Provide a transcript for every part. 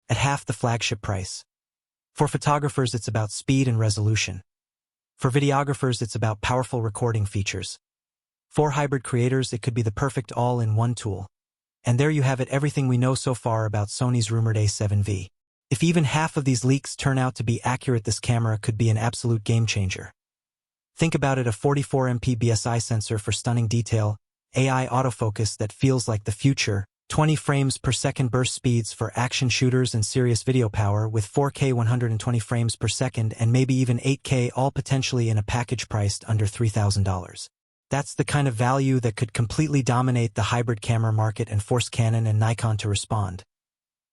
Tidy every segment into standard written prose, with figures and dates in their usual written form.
at half the flagship price. For photographers, it's about speed and resolution. For videographers, it's about powerful recording features. For hybrid creators, it could be the perfect all-in-one tool. And there you have it, everything we know so far about Sony's rumored A7V. If even half of these leaks turn out to be accurate, this camera could be an absolute game-changer. Think about it, a 44MP BSI sensor for stunning detail, AI autofocus that feels like the future, 20 frames per second burst speeds for action shooters and serious video power with 4K 120 frames per second and maybe even 8K, all potentially in a package priced under $3,000. That's the kind of value that could completely dominate the hybrid camera market and force Canon and Nikon to respond.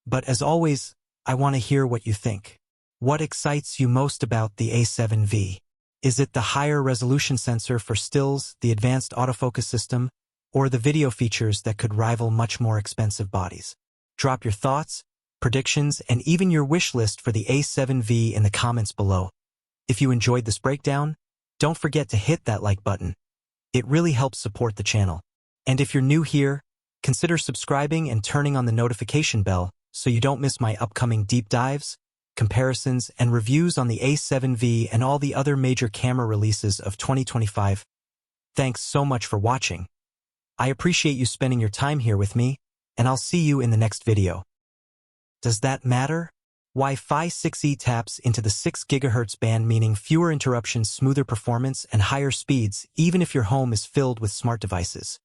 But as always, I want to hear what you think. What excites you most about the A7V? Is it the higher resolution sensor for stills, the advanced autofocus system, or the video features that could rival much more expensive bodies? Drop your thoughts, predictions, and even your wish list for the A7V in the comments below. If you enjoyed this breakdown, don't forget to hit that like button. It really helps support the channel. And if you're new here, consider subscribing and turning on the notification bell so you don't miss my upcoming deep dives, comparisons, and reviews on the A7V and all the other major camera releases of 2025. Thanks so much for watching. I appreciate you spending your time here with me, and I'll see you in the next video. Does that matter? Wi-Fi 6E taps into the 6 GHz band, meaning fewer interruptions, smoother performance, and higher speeds, even if your home is filled with smart devices.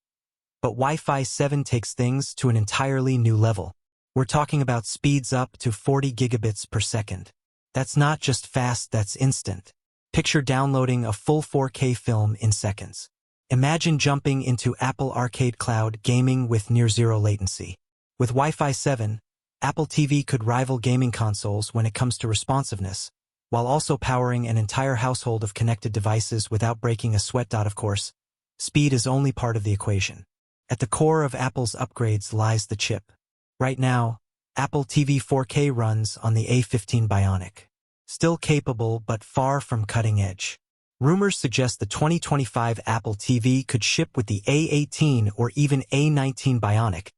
But Wi-Fi 7 takes things to an entirely new level. We're talking about speeds up to 40 gigabits per second. That's not just fast, that's instant. Picture downloading a full 4K film in seconds. Imagine jumping into Apple Arcade Cloud gaming with near-zero latency. With Wi-Fi 7, Apple TV could rival gaming consoles when it comes to responsiveness, while also powering an entire household of connected devices without breaking a sweat. Of course, speed is only part of the equation. At the core of Apple's upgrades lies the chip. Right now, Apple TV 4K runs on the A15 Bionic. Still capable but far from cutting edge. Rumors suggest the 2025 Apple TV could ship with the A18 or even A19 Bionic,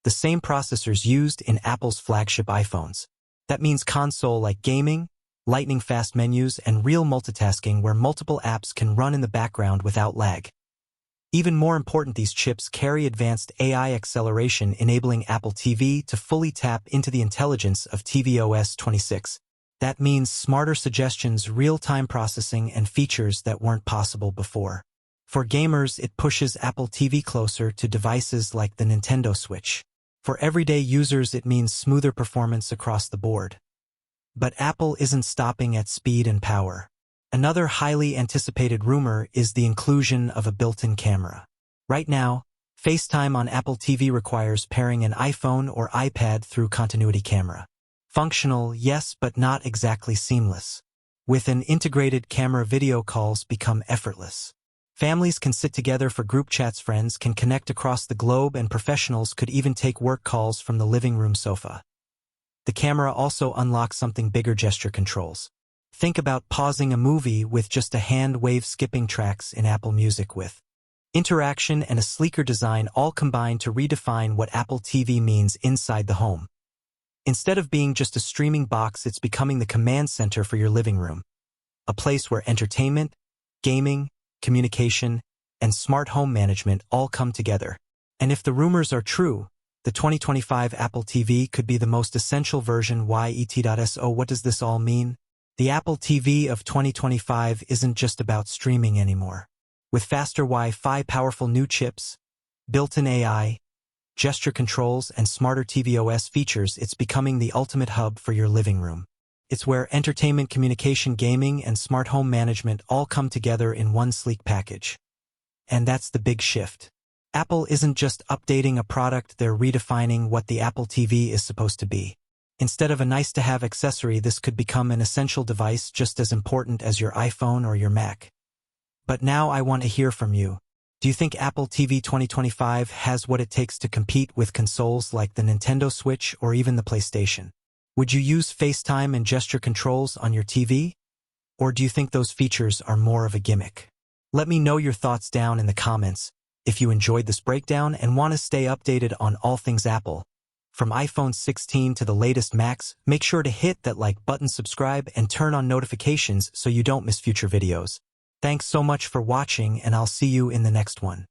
the same processors used in Apple's flagship iPhones. That means console-like gaming, lightning-fast menus, and real multitasking where multiple apps can run in the background without lag. Even more important, these chips carry advanced AI acceleration, enabling Apple TV to fully tap into the intelligence of tvOS 26. That means smarter suggestions, real-time processing, and features that weren't possible before. For gamers, it pushes Apple TV closer to devices like the Nintendo Switch. For everyday users, it means smoother performance across the board. But Apple isn't stopping at speed and power. Another highly anticipated rumor is the inclusion of a built-in camera. Right now, FaceTime on Apple TV requires pairing an iPhone or iPad through continuity camera. Functional, yes, but not exactly seamless. With an integrated camera, video calls become effortless. Families can sit together for group chats, friends can connect across the globe, and professionals could even take work calls from the living room sofa. The camera also unlocks something bigger: gesture controls. Think about pausing a movie with just a hand wave, skipping tracks in Apple Music with interaction and a sleeker design, all combined to redefine what Apple TV means inside the home. Instead of being just a streaming box, it's becoming the command center for your living room. A place where entertainment, gaming, communication, and smart home management all come together. And if the rumors are true, the 2025 Apple TV could be the most essential version. So what does this all mean? The Apple TV of 2025 isn't just about streaming anymore. With faster Wi-Fi, powerful new chips, built-in AI, gesture controls, and smarter tvOS features, it's becoming the ultimate hub for your living room. It's where entertainment, communication, gaming, and smart home management all come together in one sleek package. And that's the big shift. Apple isn't just updating a product, they're redefining what the Apple TV is supposed to be. Instead of a nice-to-have accessory, this could become an essential device just as important as your iPhone or your Mac. But now I want to hear from you. Do you think Apple TV 2025 has what it takes to compete with consoles like the Nintendo Switch or even the PlayStation? Would you use FaceTime and gesture controls on your TV? Or do you think those features are more of a gimmick? Let me know your thoughts down in the comments. If you enjoyed this breakdown and want to stay updated on all things Apple, From iPhone 16 to the latest Macs, make sure to hit that like button, subscribe, and turn on notifications so you don't miss future videos. Thanks so much for watching, and I'll see you in the next one.